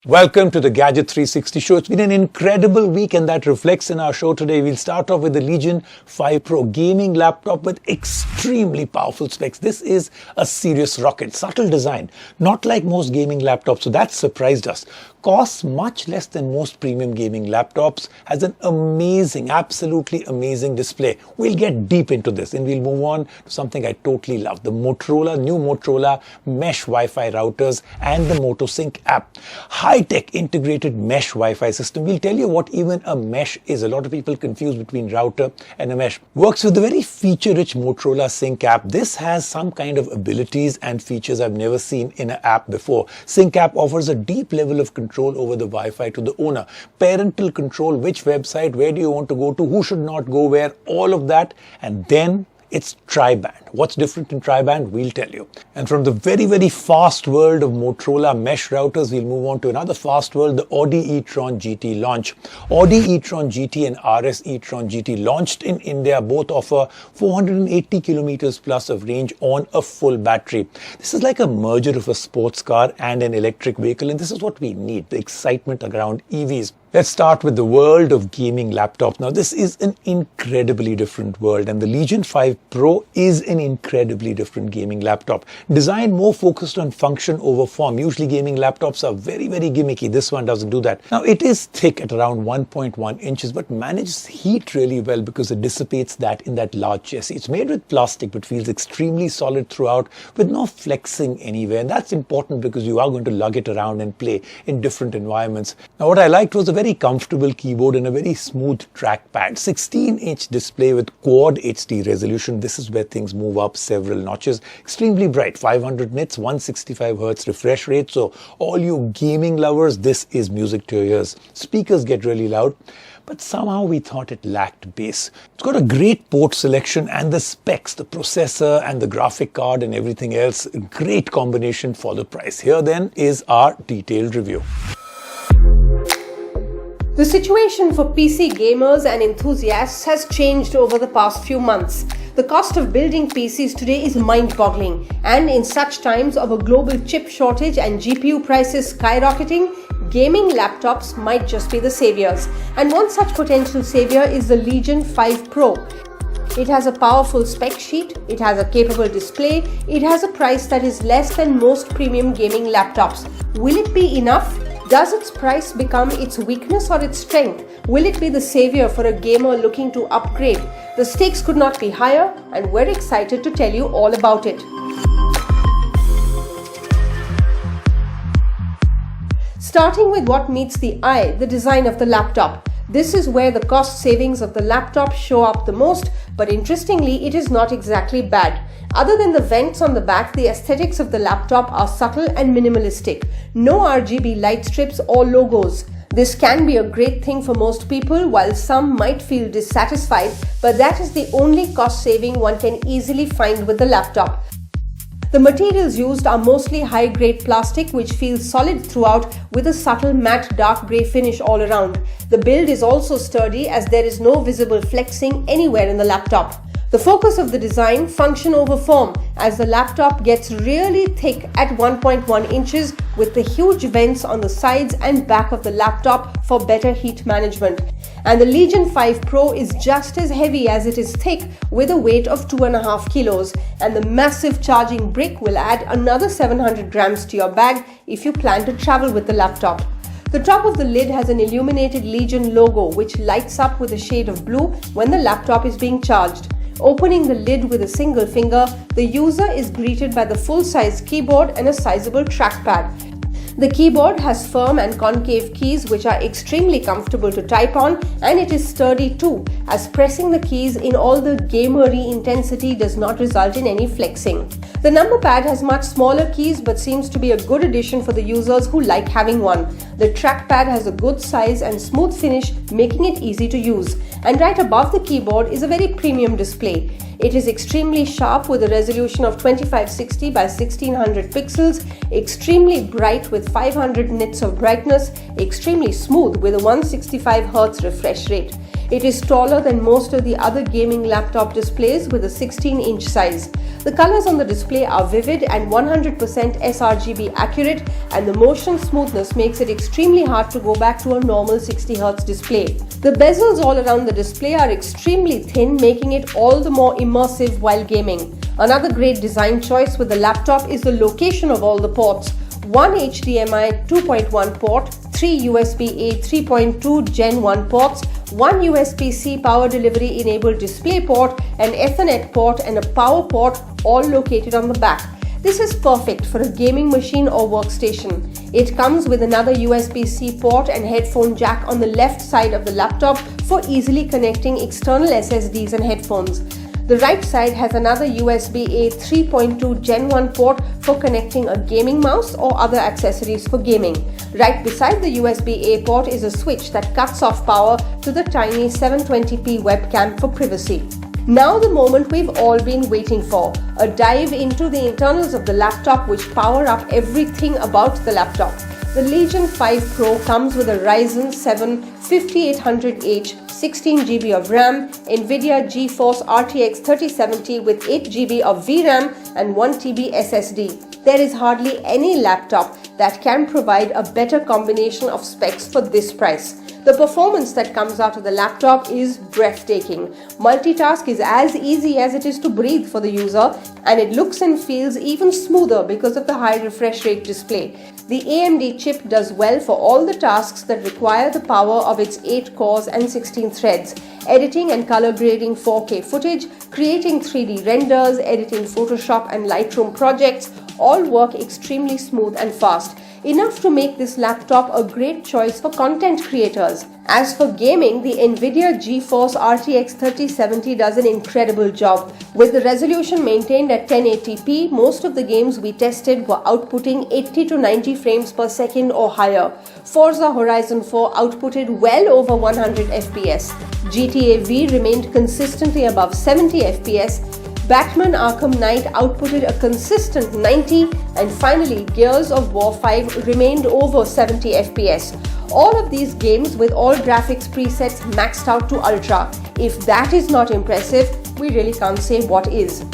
Welcome to the Gadget 360 show. It's been an incredible week and that reflects in our show today. We'll start off with the Legion 5 Pro gaming laptop with extremely powerful specs. This is a serious rocket. Subtle design, not like most gaming laptops, so that surprised us. Costs much less than most premium gaming laptops, has an amazing, absolutely amazing display. We'll get deep into this and we'll move on to something I totally love, the new Motorola mesh Wi-Fi routers and the MotoSync app. High-tech integrated mesh Wi-Fi system. We'll tell you what even a mesh is. A lot of people confuse between router and a mesh. Works with the very feature-rich Motorola Sync app. This has some kind of abilities and features I've never seen in an app before. Sync app offers a deep level of control over the Wi-Fi to the owner. Parental control, which website, where do you want to go to, who should not go where, all of that. And then it's tri-band. What's different in tri-band? We'll tell you. And from the very, very fast world of Motorola mesh routers, we'll move on to another fast world, the Audi e-tron GT launch. Audi e-tron GT and RS e-tron GT launched in India. Both offer 480 kilometers plus of range on a full battery. This is like a merger of a sports car and an electric vehicle, and this is what we need, the excitement around EVs. Let's start with the world of gaming laptops. Now, this is an incredibly different world, and the Legion 5 Pro is an incredibly different gaming laptop. Designed more focused on function over form. Usually gaming laptops are very, very gimmicky. This one doesn't do that. Now, it is thick at around 1.1 inches, but manages heat really well because it dissipates that in that large chassis. It's made with plastic, but feels extremely solid throughout with no flexing anywhere. And that's important because you are going to lug it around and play in different environments. Now, what I liked was a very comfortable keyboard and a very smooth trackpad. 16-inch display with quad HD resolution. This is where things move up several notches. Extremely bright, 500 nits, 165 Hz refresh rate. So all you gaming lovers, this is music to your ears. Speakers get really loud, but somehow we thought it lacked bass. It's got a great port selection and the specs, the processor and the graphic card and everything else. A great combination for the price. Here then is our detailed review. The situation for PC gamers and enthusiasts has changed over the past few months. The cost of building PCs today is mind-boggling, and in such times of a global chip shortage and GPU prices skyrocketing, gaming laptops might just be the saviors. And one such potential savior is the Legion 5 Pro. It has a powerful spec sheet, it has a capable display, it has a price that is less than most premium gaming laptops. Will it be enough? Does its price become its weakness or its strength? Will it be the savior for a gamer looking to upgrade? The stakes could not be higher, and we're excited to tell you all about it. Starting with what meets the eye, the design of the laptop. This is where the cost savings of the laptop show up the most, but interestingly, it is not exactly bad. Other than the vents on the back, the aesthetics of the laptop are subtle and minimalistic. No RGB light strips or logos. This can be a great thing for most people, while some might feel dissatisfied, but that is the only cost saving one can easily find with the laptop. The materials used are mostly high-grade plastic which feels solid throughout with a subtle matte dark grey finish all around. The build is also sturdy as there is no visible flexing anywhere in the laptop. The focus of the design, function over form, as the laptop gets really thick at 1.1 inches with the huge vents on the sides and back of the laptop for better heat management. And the Legion 5 Pro is just as heavy as it is thick with a weight of 2.5 kilos, and the massive charging brick will add another 700 grams to your bag if you plan to travel with the laptop. The top of the lid has an illuminated Legion logo which lights up with a shade of blue when the laptop is being charged. Opening the lid with a single finger, the user is greeted by the full-size keyboard and a sizable trackpad. The keyboard has firm and concave keys which are extremely comfortable to type on, and it is sturdy too, as pressing the keys in all the gamery intensity does not result in any flexing. The number pad has much smaller keys but seems to be a good addition for the users who like having one. The trackpad has a good size and smooth finish, making it easy to use. And right above the keyboard is a very premium display. It is extremely sharp with a resolution of 2560 by 1600 pixels, extremely bright with 500 nits of brightness, extremely smooth with a 165Hz refresh rate. It is taller than most of the other gaming laptop displays with a 16-inch size. The colors on the display are vivid and 100% sRGB accurate, and the motion smoothness makes it extremely hard to go back to a normal 60Hz display. The bezels all around the display are extremely thin, making it all the more immersive while gaming. Another great design choice with the laptop is the location of all the ports. One HDMI 2.1 port, 3 USB-A 3.2 Gen 1 ports, one USB-C power delivery enabled display port, an Ethernet port and a power port, all located on the back. This is perfect for a gaming machine or workstation. It comes with another USB-C port and headphone jack on the left side of the laptop for easily connecting external SSDs and headphones. The right side has another USB-A 3.2 Gen 1 port for connecting a gaming mouse or other accessories for gaming. Right beside the USB-A port is a switch that cuts off power to the tiny 720p webcam for privacy. Now the moment we've all been waiting for, a dive into the internals of the laptop which power up everything about the laptop. The Legion 5 Pro comes with a Ryzen 7 5800H, 16GB of RAM, NVIDIA GeForce RTX 3070 with 8GB of VRAM and 1TB SSD. There is hardly any laptop that can provide a better combination of specs for this price. The performance that comes out of the laptop is breathtaking. Multitask is as easy as it is to breathe for the user, and it looks and feels even smoother because of the high refresh rate display. The AMD chip does well for all the tasks that require the power of its 8 cores and 16 threads. Editing and color grading 4K footage, creating 3D renders, editing Photoshop and Lightroom projects, all work extremely smooth and fast. Enough to make this laptop a great choice for content creators. As for gaming, the NVIDIA GeForce RTX 3070 does an incredible job. With the resolution maintained at 1080p, most of the games we tested were outputting 80 to 90 frames per second or higher. Forza Horizon 4 outputted well over 100 FPS. GTA V remained consistently above 70 FPS. Batman Arkham Knight outputted a consistent 90, and finally Gears of War 5 remained over 70 FPS. All of these games with all graphics presets maxed out to Ultra. If that is not impressive, we really can't say what is.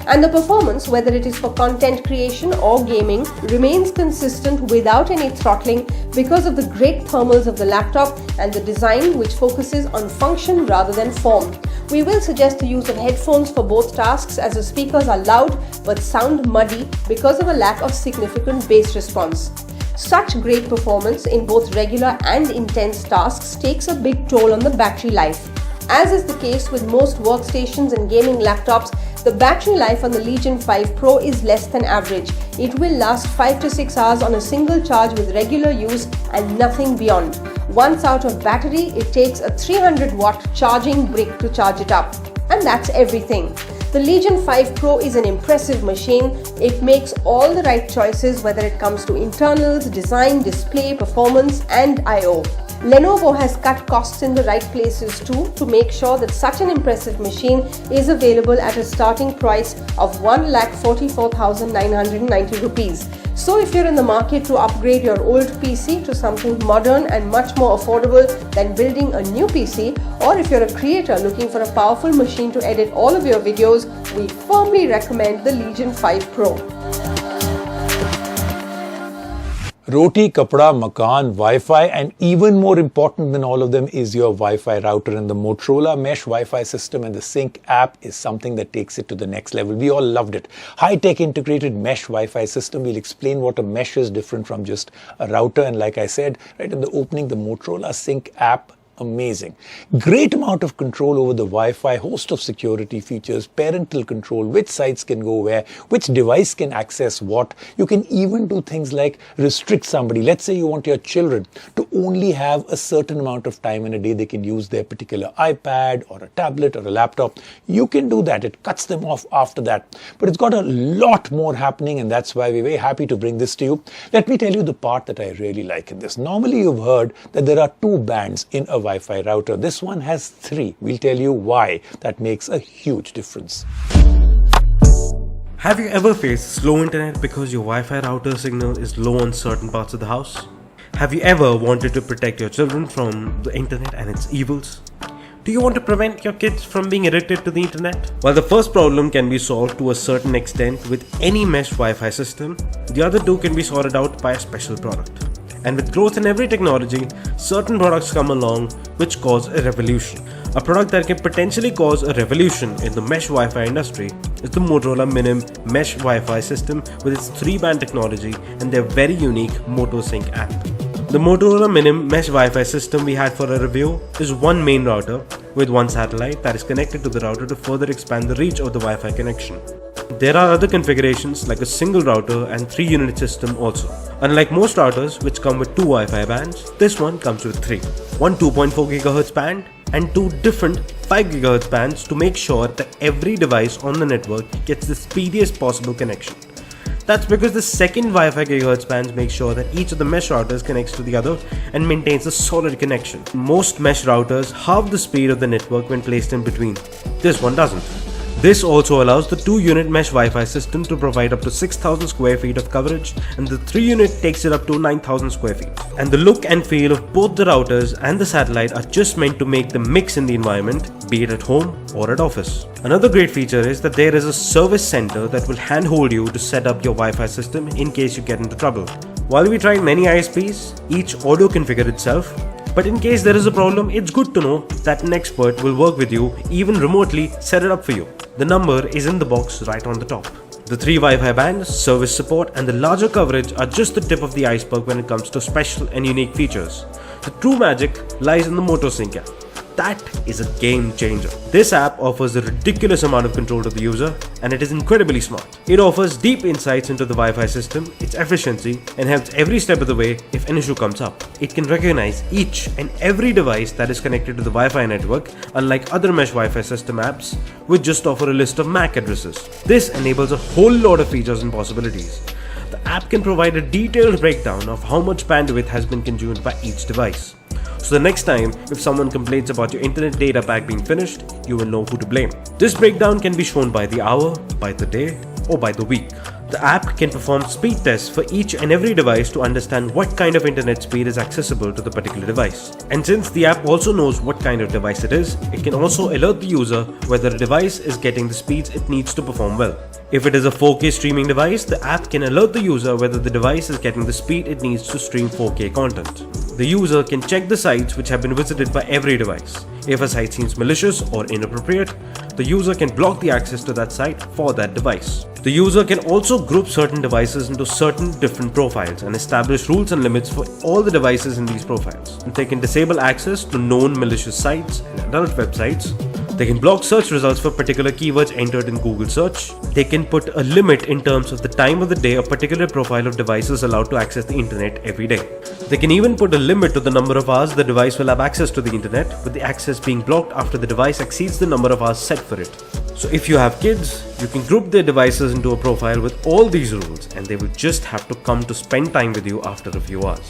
And the performance, whether it is for content creation or gaming, remains consistent without any throttling because of the great thermals of the laptop and the design which focuses on function rather than form. We will suggest the use of headphones for both tasks as the speakers are loud but sound muddy because of a lack of significant bass response. Such great performance in both regular and intense tasks takes a big toll on the battery life. As is the case with most workstations and gaming laptops, the battery life on the Legion 5 Pro is less than average. It will last 5 to 6 hours on a single charge with regular use and nothing beyond. Once out of battery, it takes a 300-watt charging brick to charge it up. And that's everything. The Legion 5 Pro is an impressive machine. It makes all the right choices whether it comes to internals, design, display, performance and I/O. Lenovo has cut costs in the right places too to make sure that such an impressive machine is available at a starting price of 1,44,990 rupees. So if you're in the market to upgrade your old PC to something modern and much more affordable than building a new PC, or if you're a creator looking for a powerful machine to edit all of your videos, we firmly recommend the Legion 5 Pro. Roti, kapda, makan, Wi-Fi, and even more important than all of them is your Wi-Fi router. And the Motorola Mesh Wi-Fi system and the Sync app is something that takes it to the next level. We all loved it. High-tech integrated mesh Wi-Fi system. We'll explain what a mesh is different from just a router. And like I said right in the opening, the Motorola Sync app, amazing. Great amount of control over the Wi-Fi, host of security features, parental control, which sites can go where, which device can access what. You can even do things like restrict somebody. Let's say you want your children to only have a certain amount of time in a day they can use their particular iPad or a tablet or a laptop. You can do that. It cuts them off after that. But it's got a lot more happening, and that's why we're very happy to bring this to you. Let me tell you the part that I really like in this. Normally you've heard that there are 2 bands in a Wi-Fi router. This one has 3. We'll tell you why that makes a huge difference. Have you ever faced slow internet because your Wi-Fi router signal is low on certain parts of the house? Have you ever wanted to protect your children from the internet and its evils? Do you want to prevent your kids from being addicted to the internet? While the first problem can be solved to a certain extent with any mesh Wi-Fi system, the other 2 can be sorted out by a special product. And with growth in every technology, certain products come along which cause a revolution. A product that can potentially cause a revolution in the mesh Wi-Fi industry is the Motorola Minim Mesh Wi-Fi system with its 3-band technology and their very unique MotoSync app. The Motorola Minim Mesh Wi-Fi system we had for a review is one main router with one satellite that is connected to the router to further expand the reach of the Wi-Fi connection. There are other configurations like a single router and 3-unit system also. Unlike most routers which come with 2 Wi-Fi bands, this one comes with 3. One 2.4 GHz band and 2 different 5 GHz bands to make sure that every device on the network gets the speediest possible connection. That's because the second Wi-Fi GHz bands make sure that each of the mesh routers connects to the other and maintains a solid connection. Most mesh routers halve the speed of the network when placed in between. This one doesn't. This also allows the 2-unit mesh Wi-Fi system to provide up to 6,000 square feet of coverage, and the 3-unit takes it up to 9,000 square feet. And the look and feel of both the routers and the satellite are just meant to make the mix in the environment, be it at home or at office. Another great feature is that there is a service center that will handhold you to set up your Wi-Fi system in case you get into trouble. While we tried many ISPs, each audio configured itself, but in case there is a problem, it's good to know that an expert will work with you, even remotely set it up for you. The number is in the box right on the top. The 3 Wi-Fi bands, service support and the larger coverage are just the tip of the iceberg when it comes to special and unique features. The true magic lies in the MotoSync app. That is a game changer. This app offers a ridiculous amount of control to the user, and it is incredibly smart. It offers deep insights into the Wi-Fi system, its efficiency, and helps every step of the way if an issue comes up. It can recognize each and every device that is connected to the Wi-Fi network, unlike other mesh Wi-Fi system apps, which just offer a list of MAC addresses. This enables a whole lot of features and possibilities. The app can provide a detailed breakdown of how much bandwidth has been consumed by each device. So the next time, if someone complains about your internet data pack being finished, you will know who to blame. This breakdown can be shown by the hour, by the day, or by the week. The app can perform speed tests for each and every device to understand what kind of internet speed is accessible to the particular device. And since the app also knows what kind of device it is, it can also alert the user whether a device is getting the speeds it needs to perform well. If it is a 4K streaming device, the app can alert the user whether the device is getting the speed it needs to stream 4K content. The user can check the sites which have been visited by every device. If a site seems malicious or inappropriate, the user can block the access to that site for that device. The user can also group certain devices into certain different profiles and establish rules and limits for all the devices in these profiles. They can disable access to known malicious sites and adult websites. They can block search results for particular keywords entered in Google search. They can put a limit in terms of the time of the day a particular profile of device is allowed to access the internet every day. They can even put a limit to the number of hours the device will have access to the internet, with the access being blocked after the device exceeds the number of hours set for it. So if you have kids, you can group their devices into a profile with all these rules, and they will just have to come to spend time with you after a few hours.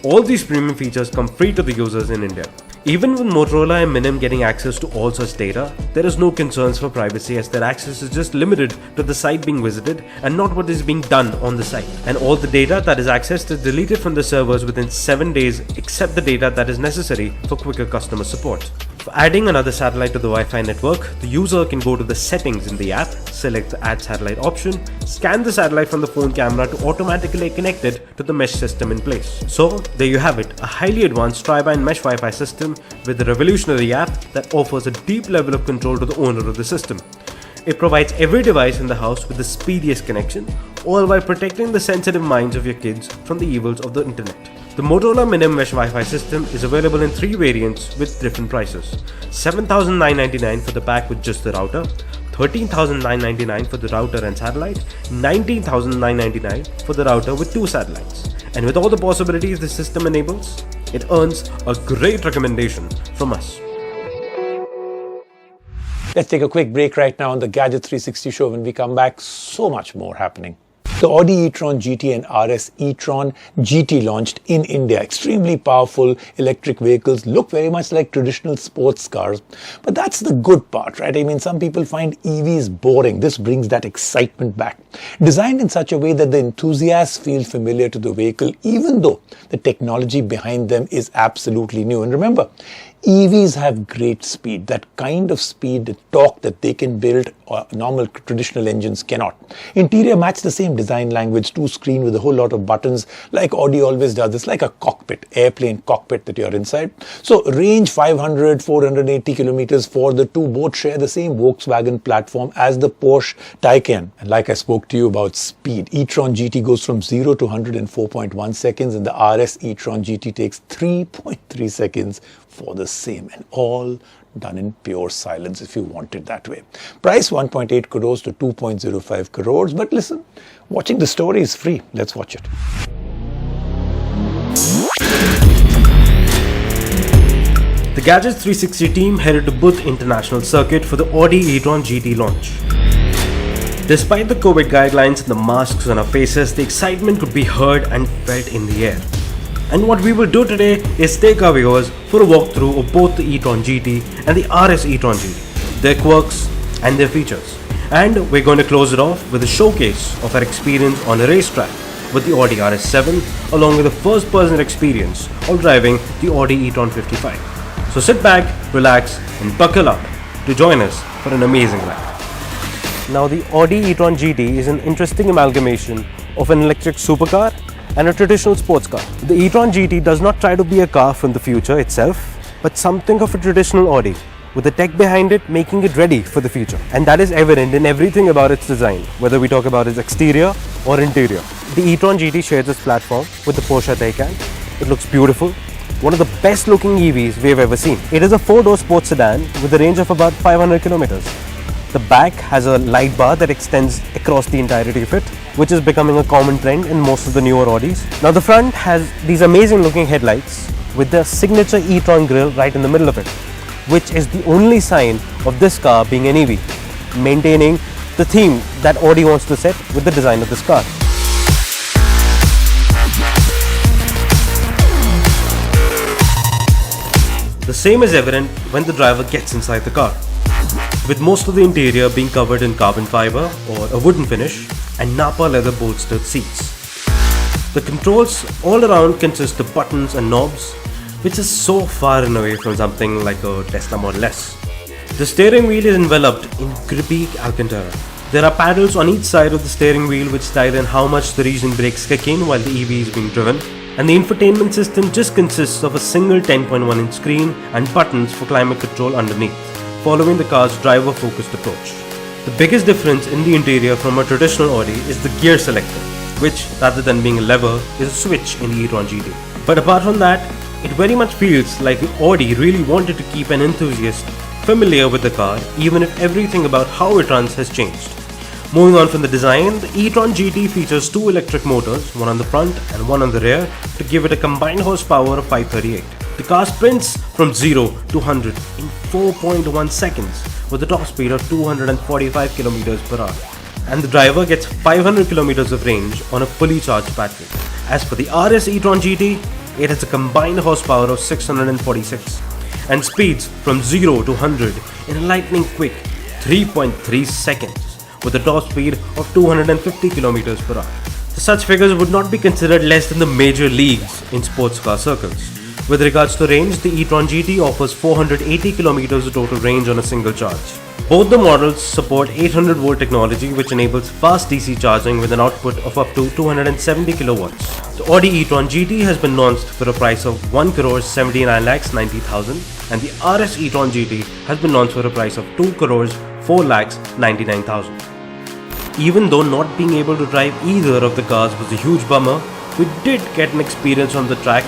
All these premium features come free to the users in India. Even with Motorola and Minim getting access to all such data, there is no concerns for privacy, as their access is just limited to the site being visited and not what is being done on the site. And all the data that is accessed is deleted from the servers within 7 days, except the data that is necessary for quicker customer support. For adding another satellite to the Wi-Fi network, the user can go to the settings in the app, select the Add Satellite option, scan the satellite from the phone camera to automatically connect it to the mesh system in place. So there you have it, a highly advanced tri-band mesh Wi-Fi system with a revolutionary app that offers a deep level of control to the owner of the system. It provides every device in the house with the speediest connection, all while protecting the sensitive minds of your kids from the evils of the internet. The Motorola Minim Mesh Wi-Fi system is available in 3 variants with different prices. 7,999 for the pack with just the router, 13,999 for the router and satellite, 19,999 for the router with 2 satellites. And with all the possibilities the system enables, It earns a great recommendation from us. Let's take a quick break right now on the Gadget 360 show. When we come back, so much more happening. The Audi e-tron GT and RS e-tron GT launched in India. Extremely powerful electric vehicles, look very much like traditional sports cars. But that's the good part, right? I mean, some people find EVs boring. This brings that excitement back. Designed in such a way that the enthusiasts feel familiar to the vehicle, even though the technology behind them is absolutely new. And remember, EVs have great speed, that kind of speed, the torque that they can build normal traditional engines cannot. Interior match the same design language, two screen with a whole lot of buttons like Audi always does. It's like a cockpit, airplane cockpit that you're inside. So range 500, 480 kilometers for the two. Both share the same Volkswagen platform as the Porsche Taycan. And like I spoke to you about speed, e-tron GT goes from 0 to 100 in 4.1 seconds and the RS e-tron GT takes 3.3 seconds for the same, and all done in pure silence if you want it that way. Price 1.8 crores to 2.05 crores. But listen, watching the story is free. Let's watch it. The Gadgets 360 team headed to Buddh International Circuit for the Audi e-tron GT launch. Despite the COVID guidelines and the masks on our faces, the excitement could be heard and felt in the air. And what we will do today is take our viewers for a walkthrough of both the e-tron GT and the RS e-tron GT, their quirks and their features. And we're going to close it off with a showcase of our experience on a racetrack with the Audi RS7 along with a first-person experience of driving the Audi e-tron 55. So sit back, relax and buckle up to join us for an amazing ride. Now the Audi e-tron GT is an interesting amalgamation of an electric supercar and a traditional sports car. The e-tron GT does not try to be a car from the future itself, but something of a traditional Audi, with the tech behind it making it ready for the future. And that is evident in everything about its design, whether we talk about its exterior or interior. The e-tron GT shares its platform with the Porsche Taycan. It looks beautiful, one of the best looking EVs we have ever seen. It is a 4-door sports sedan with a range of about 500 kilometers. The back has a light bar that extends across the entirety of it, which is becoming a common trend in most of the newer Audis. Now the front has these amazing looking headlights with the signature e-tron grille right in the middle of it, which is the only sign of this car being an EV, maintaining the theme that Audi wants to set with the design of this car. The same is evident when the driver gets inside the car, with most of the interior being covered in carbon fiber or a wooden finish and Napa leather bolstered seats. The controls all around consist of buttons and knobs, which is so far and away from something like a Tesla Model S. The steering wheel is enveloped in grippy Alcantara. There are paddles on each side of the steering wheel which tell in how much the region brakes kick in while the EV is being driven. And the infotainment system just consists of a single 10.1-inch screen and buttons for climate control underneath, following the car's driver-focused approach. The biggest difference in the interior from a traditional Audi is the gear selector, which, rather than being a lever, is a switch in the e-tron GT. But apart from that, it very much feels like the Audi really wanted to keep an enthusiast familiar with the car, even if everything about how it runs has changed. Moving on from the design, the e-tron GT features two electric motors, one on the front and one on the rear, to give it a combined horsepower of 538. The car sprints from 0 to 100 in 4.1 seconds with a top speed of 245 km per hour. And the driver gets 500 km of range on a fully charged battery. As for the RS e-tron GT, it has a combined horsepower of 646 and speeds from 0 to 100 in a lightning quick 3.3 seconds with a top speed of 250 km per hour. Such figures would not be considered less than the major leagues in sports car circles. With regards to range, the e-tron GT offers 480 km of total range on a single charge. Both the models support 800 volt technology, which enables fast DC charging with an output of up to 270 kilowatts. The Audi e-tron GT has been launched for a price of 1,79,90,000 and the RS e-tron GT has been launched for a price of 2,04,99,000. Even though not being able to drive either of the cars was a huge bummer, we did get an experience on the track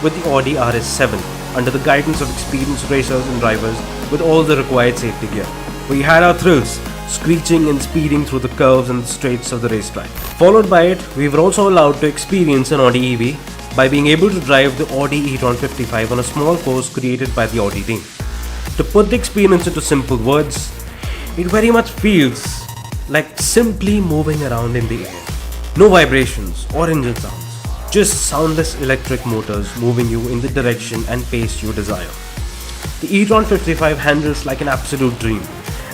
with the Audi RS7 under the guidance of experienced racers and drivers with all the required safety gear. We had our thrills, screeching and speeding through the curves and the straights of the racetrack. Followed by it, we were also allowed to experience an Audi EV by being able to drive the Audi e-tron 55 on a small course created by the Audi team. To put the experience into simple words, it very much feels like simply moving around in the air. No vibrations or engine sounds, just soundless electric motors moving you in the direction and pace you desire. The e-tron 55 handles like an absolute dream,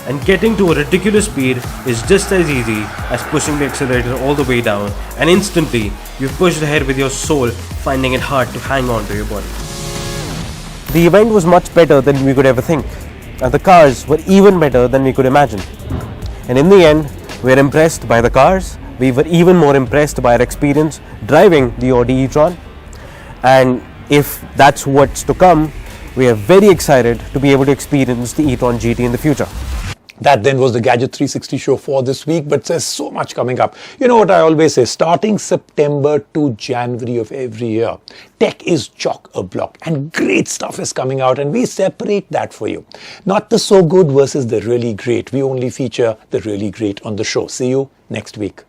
and getting to a ridiculous speed is just as easy as pushing the accelerator all the way down, and instantly you've pushed ahead with your soul, finding it hard to hang on to your body. The event was much better than we could ever think, and the cars were even better than we could imagine. And in the end, we were impressed by the cars. We were even more impressed by our experience driving the Audi e-tron. And if that's what's to come, we are very excited to be able to experience the e-tron GT in the future. That then was the Gadget 360 show for this week, but there's so much coming up. You know what I always say, starting September to January of every year, tech is chock-a-block and great stuff is coming out, and we separate that for you. Not the so good versus the really great. We only feature the really great on the show. See you next week.